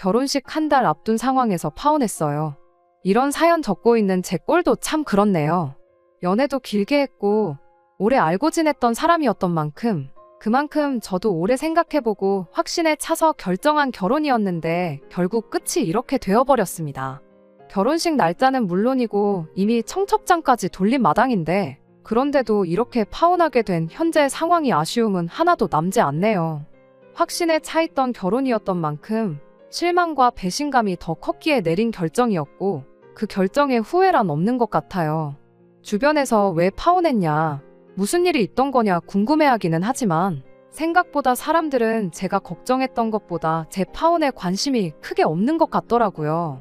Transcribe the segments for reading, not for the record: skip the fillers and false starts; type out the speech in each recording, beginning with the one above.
결혼식 한 달 앞둔 상황에서 파혼했어요. 이런 사연 적고 있는 제 꼴도 참 그렇네요. 연애도 길게 했고 오래 알고 지냈던 사람이었던 만큼 그만큼 저도 오래 생각해보고 확신에 차서 결정한 결혼이었는데 결국 끝이 이렇게 되어버렸습니다. 결혼식 날짜는 물론이고 이미 청첩장까지 돌린 마당인데 그런데도 이렇게 파혼하게 된 현재 상황이 아쉬움은 하나도 남지 않네요. 확신에 차있던 결혼이었던 만큼 실망과 배신감이 더 컸기에 내린 결정이었고 그 결정에 후회란 없는 것 같아요. 주변에서 왜 파혼했냐, 무슨 일이 있던 거냐 궁금해하기는 하지만 생각보다 사람들은 제가 걱정했던 것보다 제 파혼에 관심이 크게 없는 것 같더라고요.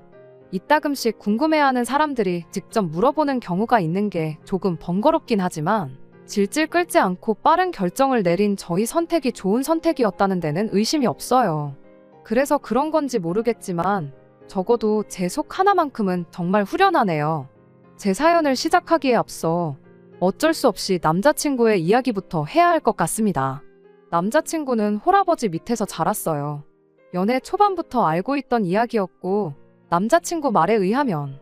이따금씩 궁금해하는 사람들이 직접 물어보는 경우가 있는 게 조금 번거롭긴 하지만 질질 끌지 않고 빠른 결정을 내린 저희 선택이 좋은 선택이었다는 데는 의심이 없어요. 그래서 그런 건지 모르겠지만 적어도 제 속 하나만큼은 정말 후련하네요. 제 사연을 시작하기에 앞서 어쩔 수 없이 남자친구의 이야기부터 해야 할 것 같습니다. 남자친구는 홀아버지 밑에서 자랐어요. 연애 초반부터 알고 있던 이야기였고 남자친구 말에 의하면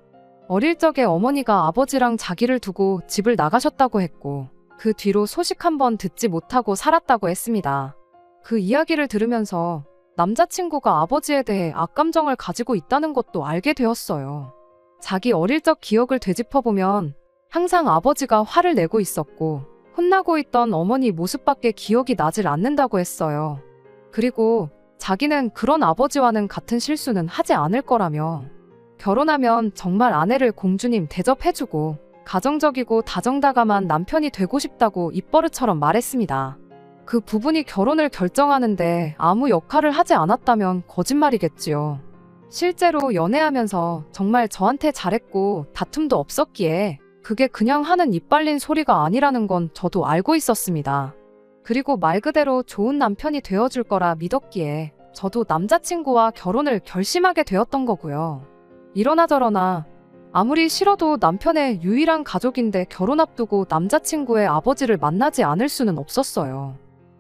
어릴 적에 어머니가 아버지랑 자기를 두고 집을 나가셨다고 했고 그 뒤로 소식 한번 듣지 못하고 살았다고 했습니다. 그 이야기를 들으면서 남자친구가 아버지에 대해 악감정을 가지고 있다는 것도 알게 되었어요. 자기 어릴 적 기억을 되짚어보면 항상 아버지가 화를 내고 있었고 혼나고 있던 어머니 모습밖에 기억이 나질 않는다고 했어요. 그리고 자기는 그런 아버지와는 같은 실수는 하지 않을 거라며 결혼하면 정말 아내를 공주님 대접해주고 가정적이고 다정다감한 남편이 되고 싶다고 입버릇처럼 말했습니다. 그 부분이 결혼을 결정하는데 아무 역할을 하지 않았다면 거짓말이겠지요. 실제로 연애하면서 정말 저한테 잘했고 다툼도 없었기에 그게 그냥 하는 입 발린 소리가 아니라는 건 저도 알고 있었습니다. 그리고 말 그대로 좋은 남편이 되어줄 거라 믿었기에 저도 남자친구와 결혼을 결심하게 되었던 거고요. 이러나 저러나 아무리 싫어도 남편의 유일한 가족인데 결혼 앞두고 남자친구의 아버지를 만나지 않을 수는 없었어요.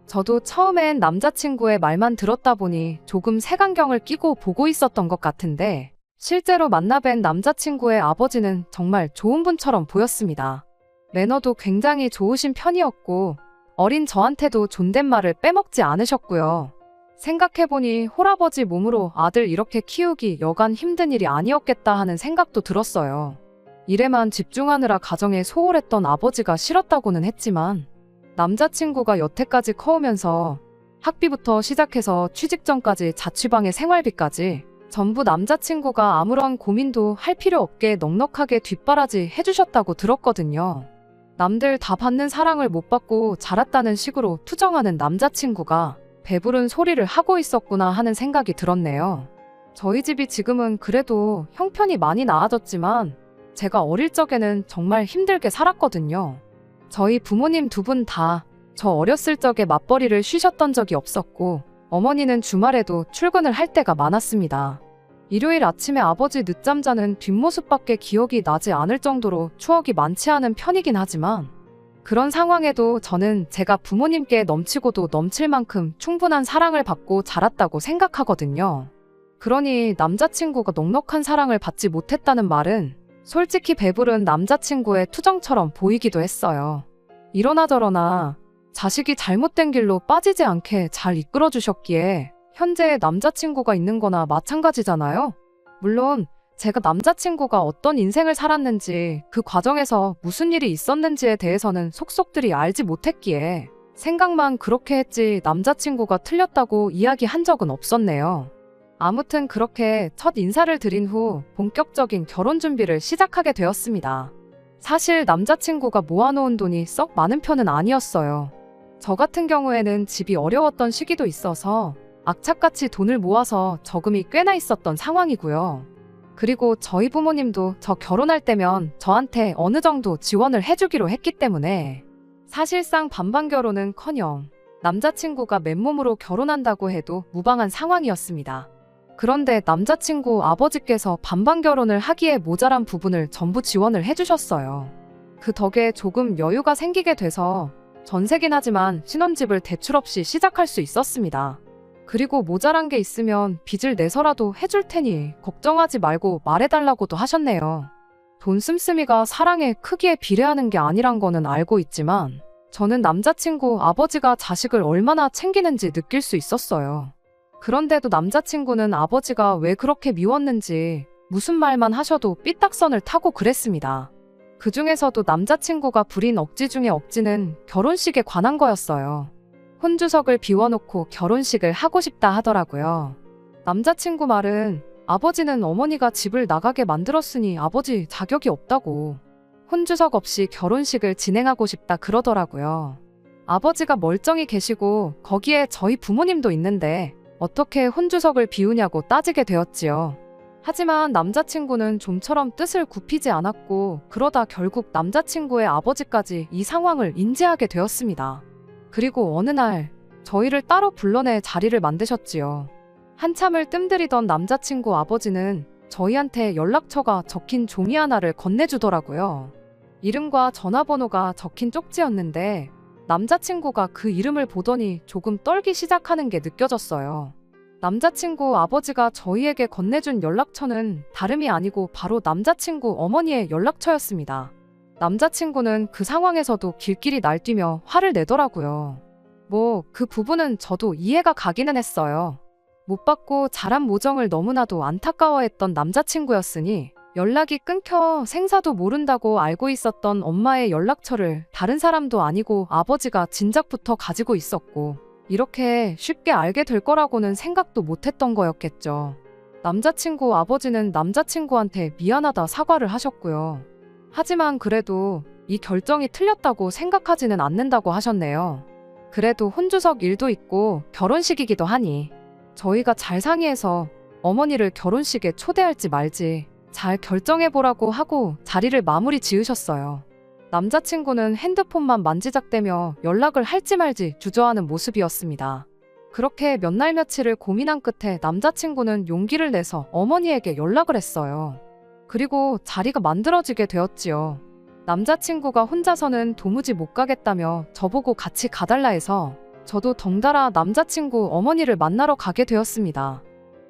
저도 처음엔 남자친구의 말만 들었다 보니 조금 색안경을 끼고 보고 있었던 것 같은데 실제로 만나뵌 남자친구의 아버지는 정말 좋은 분처럼 보였습니다. 매너도 굉장히 좋으신 편이었고 어린 저한테도 존댓말을 빼먹지 않으셨고요. 생각해보니 홀아버지 몸으로 아들 이렇게 키우기 여간 힘든 일이 아니었겠다 하는 생각도 들었어요. 일에만 집중하느라 가정에 소홀했던 아버지가 싫었다고는 했지만 남자친구가 여태까지 커오면서 학비부터 시작해서 취직 전까지 자취방의 생활비까지 전부 남자친구가 아무런 고민도 할 필요 없게 넉넉하게 뒷바라지 해주셨다고 들었거든요. 남들 다 받는 사랑을 못 받고 자랐다는 식으로 투정하는 남자친구가 배부른 소리를 하고 있었구나 하는 생각이 들었네요. 저희 집이 지금은 그래도 형편이 많이 나아졌지만 제가 어릴 적에는 정말 힘들게 살았거든요. 저희 부모님 두 분 다 저 어렸을 적에 맞벌이를 쉬셨던 적이 없었고 어머니는 주말에도 출근을 할 때가 많았습니다. 일요일 아침에 아버지 늦잠 자는 뒷모습밖에 기억이 나지 않을 정도로 추억이 많지 않은 편이긴 하지만 그런 상황에도 저는 제가 부모님께 넘치고도 넘칠 만큼 충분한 사랑을 받고 자랐다고 생각하거든요. 그러니 남자친구가 넉넉한 사랑을 받지 못했다는 말은 솔직히 배부른 남자친구의 투정처럼 보이기도 했어요. 이러나 저러나 자식이 잘못된 길로 빠지지 않게 잘 이끌어주셨기에 현재의 남자친구가 있는 거나 마찬가지잖아요. 물론 제가 남자친구가 어떤 인생을 살았는지 그 과정에서 무슨 일이 있었는지에 대해서는 속속들이 알지 못했기에 생각만 그렇게 했지 남자친구가 틀렸다고 이야기한 적은 없었네요. 아무튼 그렇게 첫 인사를 드린 후 본격적인 결혼 준비를 시작하게 되었습니다. 사실 남자친구가 모아놓은 돈이 썩 많은 편은 아니었어요. 저 같은 경우에는 집이 어려웠던 시기도 있어서 악착같이 돈을 모아서 저금이 꽤나 있었던 상황이고요. 그리고 저희 부모님도 저 결혼할 때면 저한테 어느 정도 지원을 해주기로 했기 때문에 사실상 반반 결혼은커녕 남자친구가 맨몸으로 결혼한다고 해도 무방한 상황이었습니다. 그런데 남자친구 아버지께서 반반 결혼을 하기에 모자란 부분을 전부 지원을 해주셨어요. 그 덕에 조금 여유가 생기게 돼서 전세긴 하지만 신혼집을 대출 없이 시작할 수 있었습니다. 그리고 모자란 게 있으면 빚을 내서라도 해줄 테니 걱정하지 말고 말해달라고도 하셨네요. 돈 씀씀이가 사랑의 크기에 비례하는 게 아니란 거는 알고 있지만 저는 남자친구 아버지가 자식을 얼마나 챙기는지 느낄 수 있었어요. 그런데도 남자친구는 아버지가 왜 그렇게 미웠는지 무슨 말만 하셔도 삐딱선을 타고 그랬습니다. 그 중에서도 남자친구가 부린 억지 중에 억지는 결혼식에 관한 거였어요. 혼주석을 비워놓고 결혼식을 하고 싶다 하더라고요. 남자친구 말은 아버지는 어머니가 집을 나가게 만들었으니 아버지 자격이 없다고. 혼주석 없이 결혼식을 진행하고 싶다 그러더라고요. 아버지가 멀쩡히 계시고 거기에 저희 부모님도 있는데 어떻게 혼주석을 비우냐고 따지게 되었지요. 하지만 남자친구는 좀처럼 뜻을 굽히지 않았고 그러다 결국 남자친구의 아버지까지 이 상황을 인지하게 되었습니다. 그리고 어느 날 저희를 따로 불러내 자리를 만드셨지요. 한참을 뜸들이던 남자친구 아버지는 저희한테 연락처가 적힌 종이 하나를 건네주더라고요. 이름과 전화번호가 적힌 쪽지였는데 남자친구가 그 이름을 보더니 조금 떨기 시작하는 게 느껴졌어요. 남자친구 아버지가 저희에게 건네준 연락처는 다름이 아니고 바로 남자친구 어머니의 연락처였습니다. 남자친구는 그 상황에서도 길길이 날뛰며 화를 내더라고요. 그 부분은 저도 이해가 가기는 했어요. 못 받고 자란 모정을 너무나도 안타까워했던 남자친구였으니 연락이 끊겨 생사도 모른다고 알고 있었던 엄마의 연락처를 다른 사람도 아니고 아버지가 진작부터 가지고 있었고 이렇게 쉽게 알게 될 거라고는 생각도 못했던 거였겠죠. 남자친구 아버지는 남자친구한테 미안하다 사과를 하셨고요. 하지만 그래도 이 결정이 틀렸다고 생각하지는 않는다고 하셨네요. 그래도 혼주석 일도 있고 결혼식이기도 하니 저희가 잘 상의해서 어머니를 결혼식에 초대할지 말지 잘 결정해보라고 하고 자리를 마무리 지으셨어요. 남자친구는 핸드폰만 만지작대며 연락을 할지 말지 주저하는 모습이었습니다. 그렇게 몇 날 며칠을 고민한 끝에 남자친구는 용기를 내서 어머니에게 연락을 했어요. 그리고 자리가 만들어지게 되었지요. 남자친구가 혼자서는 도무지 못 가겠다며 저보고 같이 가달라 해서 저도 덩달아 남자친구 어머니를 만나러 가게 되었습니다.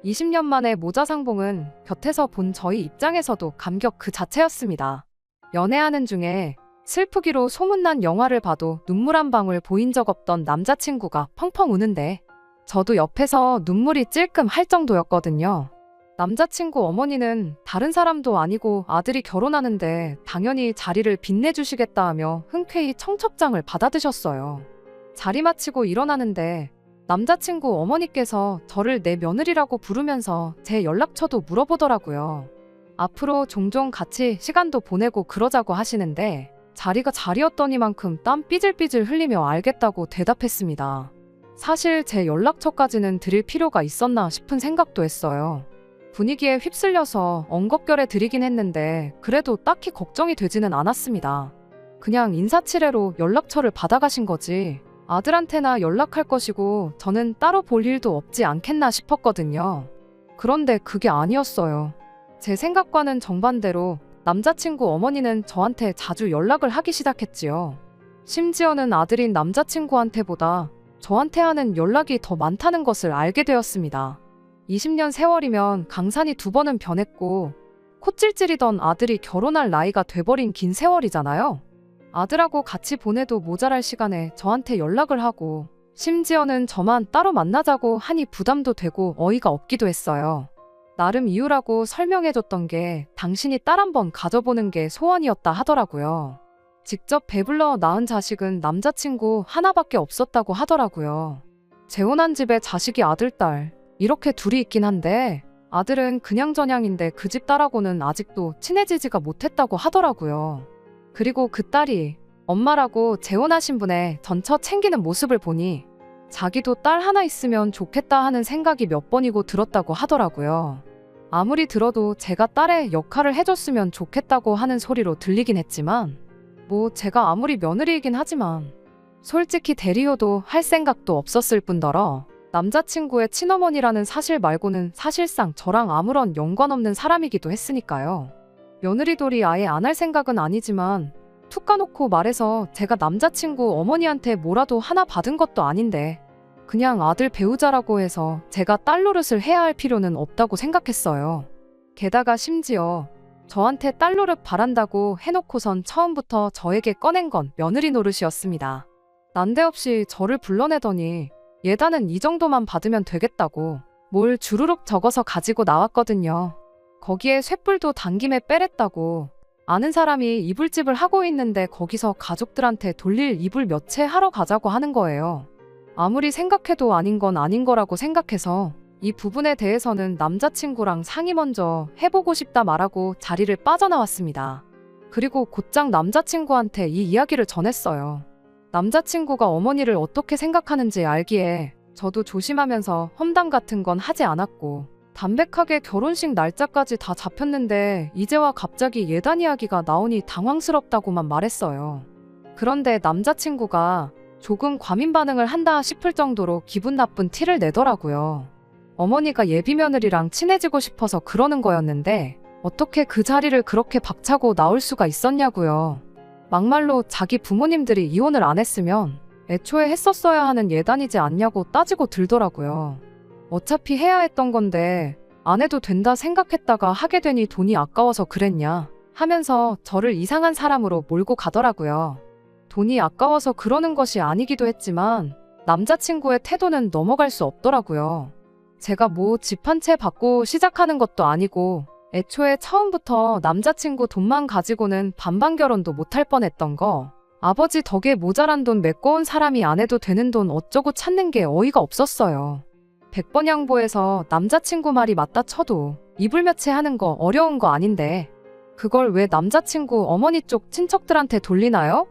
20년 만에 모자상봉은 곁에서 본 저희 입장에서도 감격 그 자체였습니다. 연애하는 중에 슬프기로 소문난 영화를 봐도 눈물 한 방울 보인 적 없던 남자친구가 펑펑 우는데 저도 옆에서 눈물이 찔끔 할 정도였거든요. 남자친구 어머니는 다른 사람도 아니고 아들이 결혼하는데 당연히 자리를 빛내주시겠다 하며 흔쾌히 청첩장을 받아드셨어요. 자리 마치고 일어나는데 남자친구 어머니께서 저를 내 며느리라고 부르면서 제 연락처도 물어보더라고요. 앞으로 종종 같이 시간도 보내고 그러자고 하시는데 자리가 자리였더니만큼 땀 삐질삐질 흘리며 알겠다고 대답했습니다. 사실 제 연락처까지는 드릴 필요가 있었나 싶은 생각도 했어요. 분위기에 휩쓸려서 엉겁결에 드리긴 했는데 그래도 딱히 걱정이 되지는 않았습니다. 그냥 인사치레로 연락처를 받아가신 거지 아들한테나 연락할 것이고 저는 따로 볼 일도 없지 않겠나 싶었거든요. 그런데 그게 아니었어요. 제 생각과는 정반대로 남자친구 어머니는 저한테 자주 연락을 하기 시작했지요. 심지어는 아들인 남자친구한테보다 저한테 하는 연락이 더 많다는 것을 알게 되었습니다. 20년 세월이면 강산이 2번은 변했고 콧질질이던 아들이 결혼할 나이가 돼버린 긴 세월이잖아요. 아들하고 같이 보내도 모자랄 시간에 저한테 연락을 하고 심지어는 저만 따로 만나자고 하니 부담도 되고 어이가 없기도 했어요. 나름 이유라고 설명해줬던 게 당신이 딸 한 번 가져보는 게 소원이었다 하더라고요. 직접 배불러 낳은 자식은 남자친구 하나밖에 없었다고 하더라고요. 재혼한 집에 자식이 아들, 딸 이렇게 둘이 있긴 한데 아들은 그냥저냥인데 그 집 딸하고는 아직도 친해지지가 못했다고 하더라고요. 그리고 그 딸이 엄마라고 재혼하신 분의 전처 챙기는 모습을 보니 자기도 딸 하나 있으면 좋겠다 하는 생각이 몇 번이고 들었다고 하더라고요. 아무리 들어도 제가 딸의 역할을 해줬으면 좋겠다고 하는 소리로 들리긴 했지만 제가 아무리 며느리이긴 하지만 솔직히 대리효도 할 생각도 없었을 뿐더러 남자친구의 친어머니라는 사실 말고는 사실상 저랑 아무런 연관없는 사람이기도 했으니까요. 며느리돌이 아예 안 할 생각은 아니지만 툭 까놓고 말해서 제가 남자친구 어머니한테 뭐라도 하나 받은 것도 아닌데 그냥 아들 배우자라고 해서 제가 딸 노릇을 해야 할 필요는 없다고 생각했어요. 게다가 심지어 저한테 딸 노릇 바란다고 해놓고선 처음부터 저에게 꺼낸 건 며느리 노릇이었습니다. 난데없이 저를 불러내더니 예단은 이 정도만 받으면 되겠다고 뭘 주르륵 적어서 가지고 나왔거든요. 거기에 쇳불도 당김에 빼랬다고. 아는 사람이 이불집을 하고 있는데 거기서 가족들한테 돌릴 이불 몇 채 하러 가자고 하는 거예요. 아무리 생각해도 아닌 건 아닌 거라고 생각해서 이 부분에 대해서는 남자친구랑 상의 먼저 해보고 싶다 말하고 자리를 빠져나왔습니다. 그리고 곧장 남자친구한테 이 이야기를 전했어요. 남자친구가 어머니를 어떻게 생각하는지 알기에 저도 조심하면서 험담 같은 건 하지 않았고 담백하게 결혼식 날짜까지 다 잡혔는데 이제와 갑자기 예단 이야기가 나오니 당황스럽다고만 말했어요. 그런데 남자친구가 조금 과민 반응을 한다 싶을 정도로 기분 나쁜 티를 내더라고요. 어머니가 예비 며느리랑 친해지고 싶어서 그러는 거였는데 어떻게 그 자리를 그렇게 박차고 나올 수가 있었냐고요. 막말로 자기 부모님들이 이혼을 안 했으면 애초에 했었어야 하는 예단이지 않냐고 따지고 들더라고요. 어차피 해야 했던 건데 안 해도 된다 생각했다가 하게 되니 돈이 아까워서 그랬냐 하면서 저를 이상한 사람으로 몰고 가더라고요. 돈이 아까워서 그러는 것이 아니기도 했지만 남자친구의 태도는 넘어갈 수 없더라고요. 제가 뭐 집 한 채 받고 시작하는 것도 아니고 애초에 처음부터 남자친구 돈만 가지고는 반반 결혼도 못할 뻔했던 거, 아버지 덕에 모자란 돈 메꿔온 사람이 안 해도 되는 돈 어쩌고 찾는 게 어이가 없었어요. 100번 양보해서 남자친구 말이 맞다 쳐도 이불 몇 채 하는 거 어려운 거 아닌데 그걸 왜 남자친구 어머니 쪽 친척들한테 돌리나요?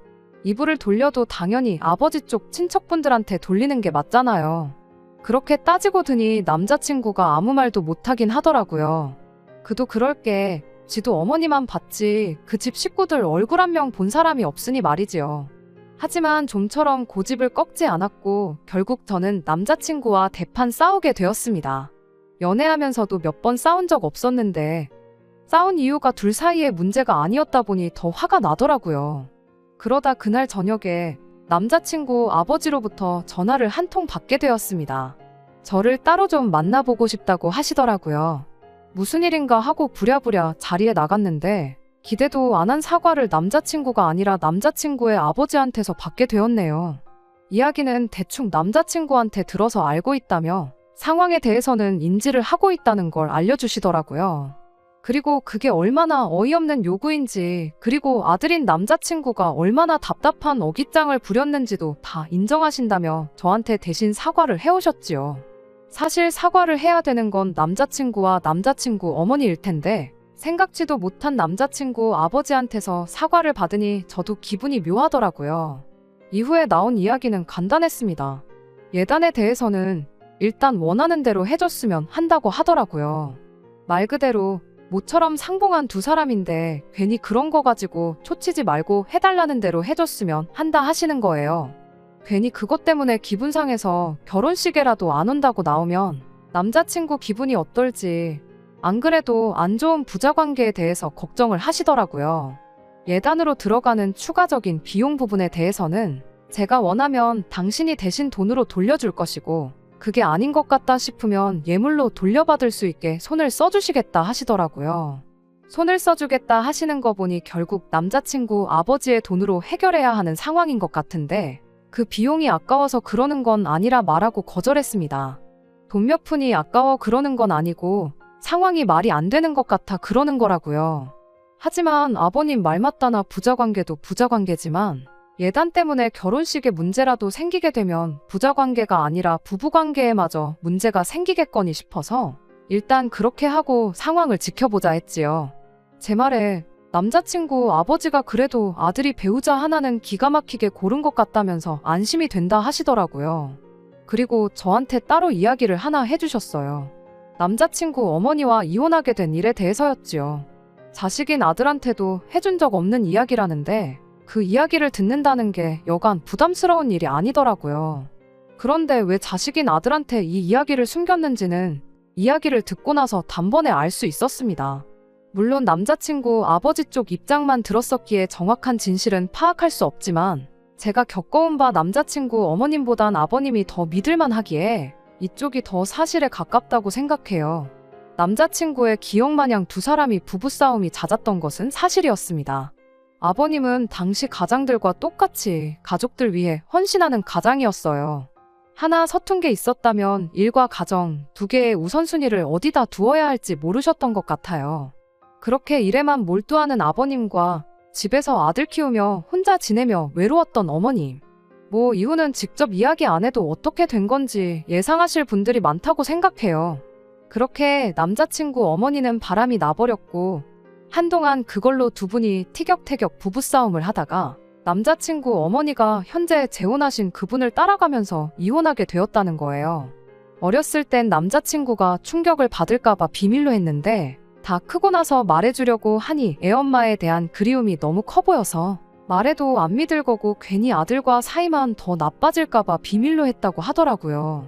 이불을 돌려도 당연히 아버지 쪽 친척분들한테 돌리는 게 맞잖아요. 그렇게 따지고 드니 남자친구가 아무 말도 못하긴 하더라고요. 그도 그럴 게 지도 어머니만 봤지 그 집 식구들 얼굴 한 명 본 사람이 없으니 말이지요. 하지만 좀처럼 고집을 꺾지 않았고 결국 저는 남자친구와 대판 싸우게 되었습니다. 연애하면서도 몇 번 싸운 적 없었는데 싸운 이유가 둘 사이의 문제가 아니었다 보니 더 화가 나더라고요. 그러다 그날 저녁에 남자친구 아버지로부터 전화를 한 통 받게 되었습니다. 저를 따로 좀 만나보고 싶다고 하시더라고요. 무슨 일인가 하고 부랴부랴 자리에 나갔는데 기대도 안 한 사과를 남자친구가 아니라 남자친구의 아버지한테서 받게 되었네요. 이야기는 대충 남자친구한테 들어서 알고 있다며 상황에 대해서는 인지를 하고 있다는 걸 알려주시더라고요. 그리고 그게 얼마나 어이없는 요구인지, 그리고 아들인 남자친구가 얼마나 답답한 어깃장을 부렸는지도 다 인정하신다며 저한테 대신 사과를 해오셨지요. 사실 사과를 해야 되는 건 남자친구와 남자친구 어머니일 텐데 생각지도 못한 남자친구 아버지한테서 사과를 받으니 저도 기분이 묘하더라고요. 이후에 나온 이야기는 간단했습니다. 예단에 대해서는 일단 원하는 대로 해줬으면 한다고 하더라고요. 말 그대로 모처럼 상봉한 두 사람인데 괜히 그런 거 가지고 초치지 말고 해달라는 대로 해줬으면 한다 하시는 거예요. 괜히 그것 때문에 기분 상해서 결혼식에라도 안 온다고 나오면 남자친구 기분이 어떨지, 안 그래도 안 좋은 부자관계에 대해서 걱정을 하시더라고요. 예단으로 들어가는 추가적인 비용 부분에 대해서는 제가 원하면 당신이 대신 돈으로 돌려줄 것이고 그게 아닌 것 같다 싶으면 예물로 돌려받을 수 있게 손을 써주시겠다 하시더라고요. 손을 써주겠다 하시는 거 보니 결국 남자친구 아버지의 돈으로 해결해야 하는 상황인 것 같은데 그 비용이 아까워서 그러는 건 아니라 말하고 거절했습니다. 돈 몇 푼이 아까워 그러는 건 아니고 상황이 말이 안 되는 것 같아 그러는 거라고요. 하지만 아버님 말 맞다나 부자관계도 부자관계지만 예단 때문에 결혼식에 문제라도 생기게 되면 부자관계가 아니라 부부관계에마저 문제가 생기겠거니 싶어서 일단 그렇게 하고 상황을 지켜보자 했지요. 제 말에 남자친구 아버지가 그래도 아들이 배우자 하나는 기가 막히게 고른 것 같다면서 안심이 된다 하시더라고요. 그리고 저한테 따로 이야기를 하나 해주셨어요. 남자친구 어머니와 이혼하게 된 일에 대해서였지요. 자식인 아들한테도 해준 적 없는 이야기라는데 그 이야기를 듣는다는 게 여간 부담스러운 일이 아니더라고요. 그런데 왜 자식인 아들한테 이 이야기를 숨겼는지는 이야기를 듣고 나서 단번에 알 수 있었습니다. 물론 남자친구 아버지 쪽 입장만 들었었기에 정확한 진실은 파악할 수 없지만 제가 겪어온 바 남자친구 어머님보단 아버님이 더 믿을만 하기에 이쪽이 더 사실에 가깝다고 생각해요. 남자친구의 기억마냥 두 사람이 부부싸움이 잦았던 것은 사실이었습니다. 아버님은 당시 가장들과 똑같이 가족들 위해 헌신하는 가장이었어요. 하나 서툰 게 있었다면 일과 가정 두 개의 우선순위를 어디다 두어야 할지 모르셨던 것 같아요. 그렇게 일에만 몰두하는 아버님과 집에서 아들 키우며 혼자 지내며 외로웠던 어머님. 뭐 이유는 직접 이야기 안 해도 어떻게 된 건지 예상하실 분들이 많다고 생각해요. 그렇게 남자친구 어머니는 바람이 나버렸고 한동안 그걸로 두 분이 티격태격 부부싸움을 하다가 남자친구 어머니가 현재 재혼하신 그분을 따라가면서 이혼하게 되었다는 거예요. 어렸을 땐 남자친구가 충격을 받을까봐 비밀로 했는데 다 크고 나서 말해주려고 하니 애엄마에 대한 그리움이 너무 커 보여서 말해도 안 믿을 거고 괜히 아들과 사이만 더 나빠질까봐 비밀로 했다고 하더라고요.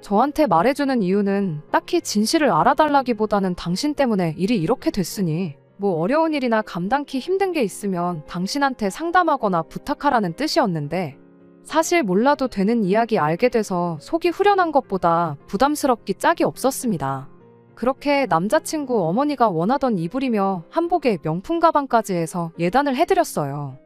저한테 말해주는 이유는 딱히 진실을 알아달라기보다는 당신 때문에 일이 이렇게 됐으니 뭐 어려운 일이나 감당키 힘든 게 있으면 당신한테 상담하거나 부탁하라는 뜻이었는데 사실 몰라도 되는 이야기 알게 돼서 속이 후련한 것보다 부담스럽기 짝이 없었습니다. 그렇게 남자친구 어머니가 원하던 이불이며 한복에 명품 가방까지 해서 예단을 해드렸어요.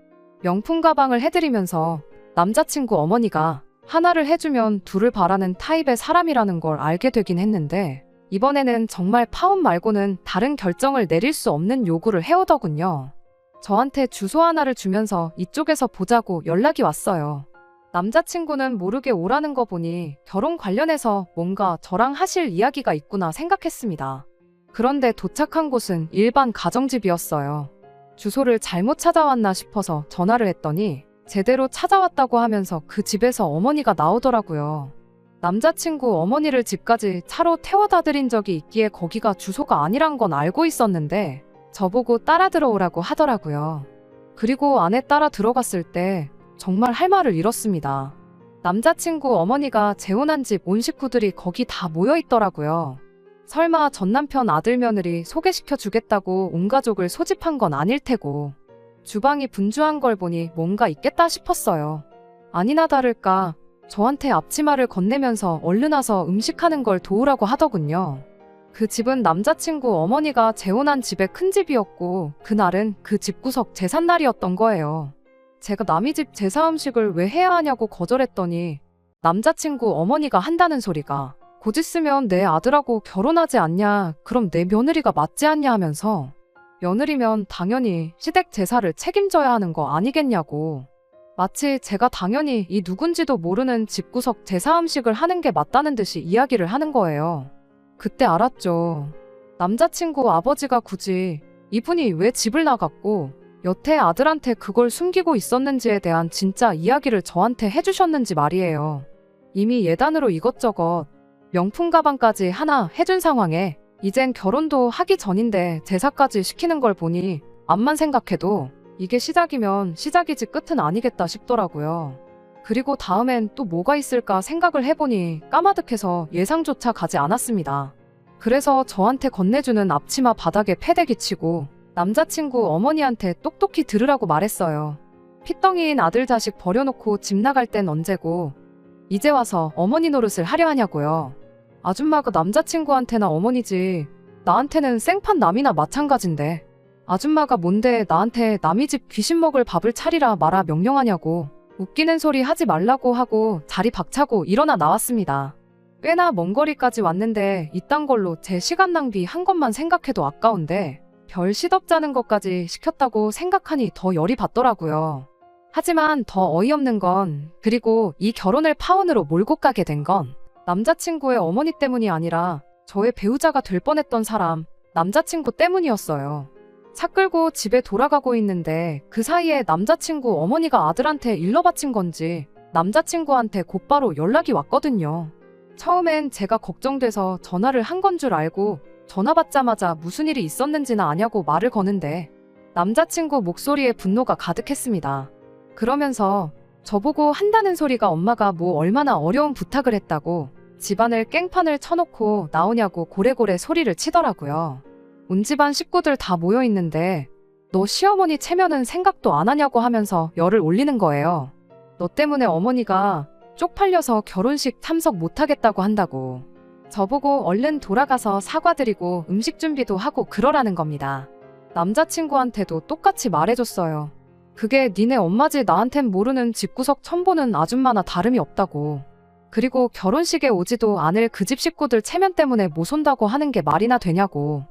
명품 가방을 해드리면서 남자친구 어머니가 하나를 해주면 둘을 바라는 타입의 사람이라는 걸 알게 되긴 했는데 이번에는 정말 파혼 말고는 다른 결정을 내릴 수 없는 요구를 해오더군요. 저한테 주소 하나를 주면서 이쪽에서 보자고 연락이 왔어요. 남자친구는 모르게 오라는 거 보니 결혼 관련해서 뭔가 저랑 하실 이야기가 있구나 생각했습니다. 그런데 도착한 곳은 일반 가정집이었어요. 주소를 잘못 찾아왔나 싶어서 전화를 했더니 제대로 찾아왔다고 하면서 그 집에서 어머니가 나오더라고요. 남자친구 어머니를 집까지 차로 태워다 드린 적이 있기에 거기가 주소가 아니란 건 알고 있었는데 저보고 따라 들어오라고 하더라고요. 그리고 안에 따라 들어갔을 때 정말 할 말을 잃었습니다. 남자친구 어머니가 재혼한 집 온 식구들이 거기 다 모여 있더라고요. 설마 전남편 아들 며느리 소개시켜 주겠다고 온 가족을 소집한 건 아닐 테고 주방이 분주한 걸 보니 뭔가 있겠다 싶었어요. 아니나 다를까 저한테 앞치마를 건네면서 얼른 와서 음식하는 걸 도우라고 하더군요. 그 집은 남자친구 어머니가 재혼한 집의 큰 집이었고 그날은 그 집구석 제삿날이었던 거예요. 제가 남의 집 제사 음식을 왜 해야 하냐고 거절했더니 남자친구 어머니가 한다는 소리가 곧 있으면 내 아들하고 결혼하지 않냐, 그럼 내 며느리가 맞지 않냐 하면서 며느리면 당연히 시댁 제사를 책임져야 하는 거 아니겠냐고. 마치 제가 당연히 이 누군지도 모르는 집구석 제사 음식을 하는 게 맞다는 듯이 이야기를 하는 거예요. 그때 알았죠. 남자친구 아버지가 굳이 이분이 왜 집을 나갔고 여태 아들한테 그걸 숨기고 있었는지에 대한 진짜 이야기를 저한테 해주셨는지 말이에요. 이미 예단으로 이것저것 명품 가방까지 하나 해준 상황에 이젠 결혼도 하기 전인데 제사까지 시키는 걸 보니 암만 생각해도 이게 시작이면 시작이지 끝은 아니겠다 싶더라고요. 그리고 다음엔 또 뭐가 있을까 생각을 해보니 까마득해서 예상조차 가지 않았습니다. 그래서 저한테 건네주는 앞치마 바닥에 패대기 치고 남자친구 어머니한테 똑똑히 들으라고 말했어요. 핏덩이인 아들 자식 버려놓고 집 나갈 땐 언제고 이제 와서 어머니 노릇을 하려 하냐고요. 아줌마가 남자친구한테나 어머니지 나한테는 생판 남이나 마찬가지인데 아줌마가 뭔데 나한테 남의 집 귀신 먹을 밥을 차리라 마라 명령하냐고. 웃기는 소리 하지 말라고 하고 자리 박차고 일어나 나왔습니다. 꽤나 먼 거리까지 왔는데 이딴 걸로 제 시간 낭비 한 것만 생각해도 아까운데 별 시덥잖은 것까지 시켰다고 생각하니 더 열이 받더라고요. 하지만 더 어이없는 건 그리고 이 결혼을 파혼으로 몰고 가게 된 건 남자친구의 어머니 때문이 아니라 저의 배우자가 될 뻔했던 사람 남자친구 때문이었어요. 차 끌고 집에 돌아가고 있는데 그 사이에 남자친구 어머니가 아들한테 일러 바친 건지 남자친구한테 곧바로 연락이 왔거든요. 처음엔 제가 걱정돼서 전화를 한 건 줄 알고 전화 받자마자 무슨 일이 있었는지나 아냐고 말을 거는데 남자친구 목소리에 분노가 가득했습니다. 그러면서 저보고 한다는 소리가 엄마가 뭐 얼마나 어려운 부탁을 했다고 집안을 깽판을 쳐놓고 나오냐고 고래고래 소리를 치더라고요. 온 집안 식구들 다 모여있는데 너 시어머니 체면은 생각도 안 하냐고 하면서 열을 올리는 거예요. 너 때문에 어머니가 쪽팔려서 결혼식 참석 못하겠다고 한다고. 저보고 얼른 돌아가서 사과드리고 음식 준비도 하고 그러라는 겁니다. 남자친구한테도 똑같이 말해줬어요. 그게 니네 엄마지 나한텐 모르는 집구석 첨보는 아줌마나 다름이 없다고. 그리고 결혼식에 오지도 않을 그 집 식구들 체면 때문에 못 온다고 하는 게 말이나 되냐고.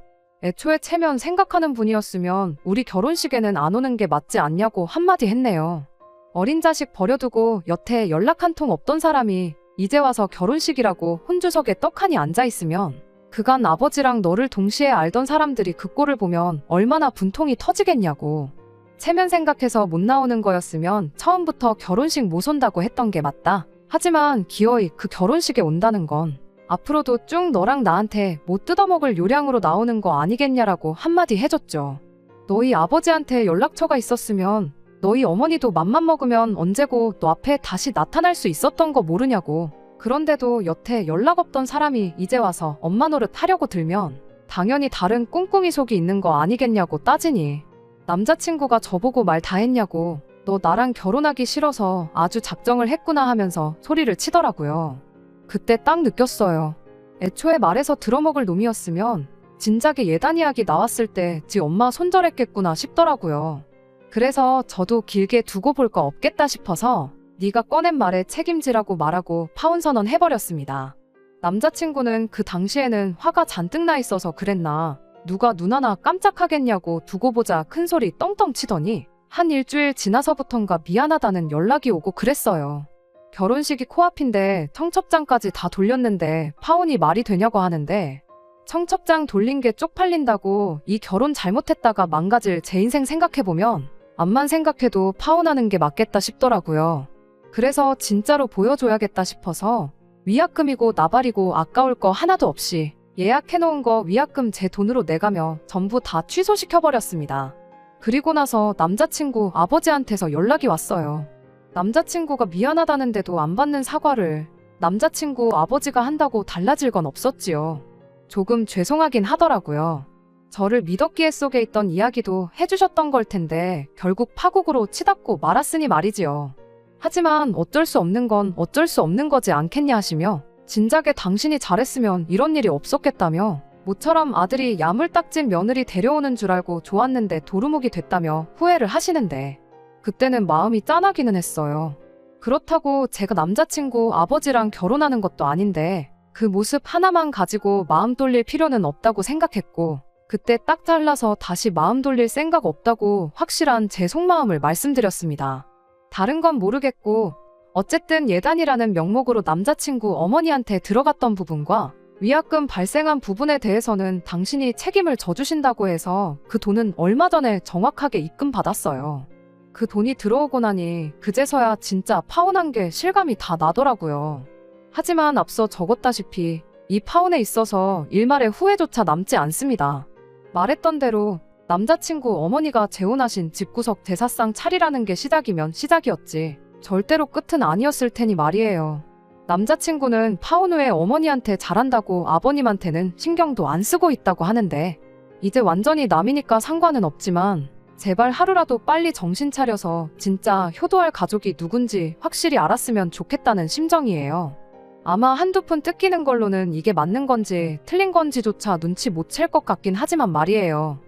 애초에 체면 생각하는 분이었으면 우리 결혼식에는 안 오는 게 맞지 않냐고 한마디 했네요. 어린 자식 버려두고 여태 연락 한 통 없던 사람이 이제 와서 결혼식이라고 혼주석에 떡하니 앉아있으면 그간 아버지랑 너를 동시에 알던 사람들이 그 꼴을 보면 얼마나 분통이 터지겠냐고. 체면 생각해서 못 나오는 거였으면 처음부터 결혼식 못 온다고 했던 게 맞다. 하지만 기어이 그 결혼식에 온다는 건 앞으로도 쭉 너랑 나한테 못 뜯어먹을 요량으로 나오는 거 아니겠냐라고 한마디 해줬죠. 너희 아버지한테 연락처가 있었으면 너희 어머니도 맘만 먹으면 언제고 너 앞에 다시 나타날 수 있었던 거 모르냐고. 그런데도 여태 연락 없던 사람이 이제 와서 엄마 노릇 하려고 들면 당연히 다른 꿍꿍이 속이 있는 거 아니겠냐고 따지니 남자친구가 저보고 말 다 했냐고 너 나랑 결혼하기 싫어서 아주 작정을 했구나 하면서 소리를 치더라고요. 그때 딱 느꼈어요. 애초에 말해서 들어먹을 놈이었으면 진작에 예단 이야기 나왔을 때 지 엄마 손절했겠구나 싶더라고요. 그래서 저도 길게 두고 볼 거 없겠다 싶어서 네가 꺼낸 말에 책임지라고 말하고 파혼 선언 해버렸습니다. 남자친구는 그 당시에는 화가 잔뜩 나 있어서 그랬나 누가 눈 하나 깜짝하겠냐고 두고 보자 큰 소리 떵떵 치더니 한 일주일 지나서부턴가 미안하다는 연락이 오고 그랬어요. 결혼식이 코앞인데 청첩장까지 다 돌렸는데 파혼이 말이 되냐고 하는데 청첩장 돌린 게 쪽팔린다고 이 결혼 잘못했다가 망가질 제 인생 생각해보면 암만 생각해도 파혼하는 게 맞겠다 싶더라고요. 그래서 진짜로 보여줘야겠다 싶어서 위약금이고 나발이고 아까울 거 하나도 없이 예약해놓은 거 위약금 제 돈으로 내가며 전부 다 취소시켜버렸습니다. 그리고 나서 남자친구 아버지한테서 연락이 왔어요. 남자친구가 미안하다는데도 안 받는 사과를 남자친구 아버지가 한다고 달라질 건 없었지요. 조금 죄송하긴 하더라고요. 저를 미덕기에 속에 있던 이야기도 해주셨던 걸 텐데 결국 파국으로 치닫고 말았으니 말이지요. 하지만 어쩔 수 없는 건 어쩔 수 없는 거지 않겠냐 하시며 진작에 당신이 잘했으면 이런 일이 없었겠다며 모처럼 아들이 야물딱진 며느리 데려오는 줄 알고 좋았는데 도루묵이 됐다며 후회를 하시는데 그때는 마음이 짠하기는 했어요. 그렇다고 제가 남자친구 아버지랑 결혼하는 것도 아닌데 그 모습 하나만 가지고 마음 돌릴 필요는 없다고 생각했고 그때 딱 잘라서 다시 마음 돌릴 생각 없다고 확실한 제 속마음을 말씀드렸습니다. 다른 건 모르겠고 어쨌든 예단이라는 명목으로 남자친구 어머니한테 들어갔던 부분과 위약금 발생한 부분에 대해서는 당신이 책임을 져주신다고 해서 그 돈은 얼마 전에 정확하게 입금받았어요. 그 돈이 들어오고 나니 그제서야 진짜 파혼한 게 실감이 다 나더라고요. 하지만 앞서 적었다시피 이 파혼에 있어서 일말의 후회조차 남지 않습니다. 말했던 대로 남자친구 어머니가 재혼하신 집구석 제사상 차리라는 게 시작이면 시작이었지 절대로 끝은 아니었을 테니 말이에요. 남자친구는 파혼 후에 어머니한테 잘한다고 아버님한테는 신경도 안 쓰고 있다고 하는데 이제 완전히 남이니까 상관은 없지만 제발 하루라도 빨리 정신 차려서 진짜 효도할 가족이 누군지 확실히 알았으면 좋겠다는 심정이에요. 아마 한두 푼 뜯기는 걸로는 이게 맞는 건지 틀린 건지조차 눈치 못 챌 것 같긴 하지만 말이에요.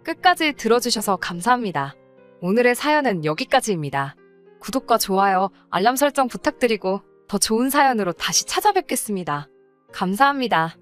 끝까지 들어주셔서 감사합니다. 오늘의 사연은 여기까지입니다. 구독과 좋아요, 알람 설정 부탁드리고 더 좋은 사연으로 다시 찾아뵙겠습니다. 감사합니다.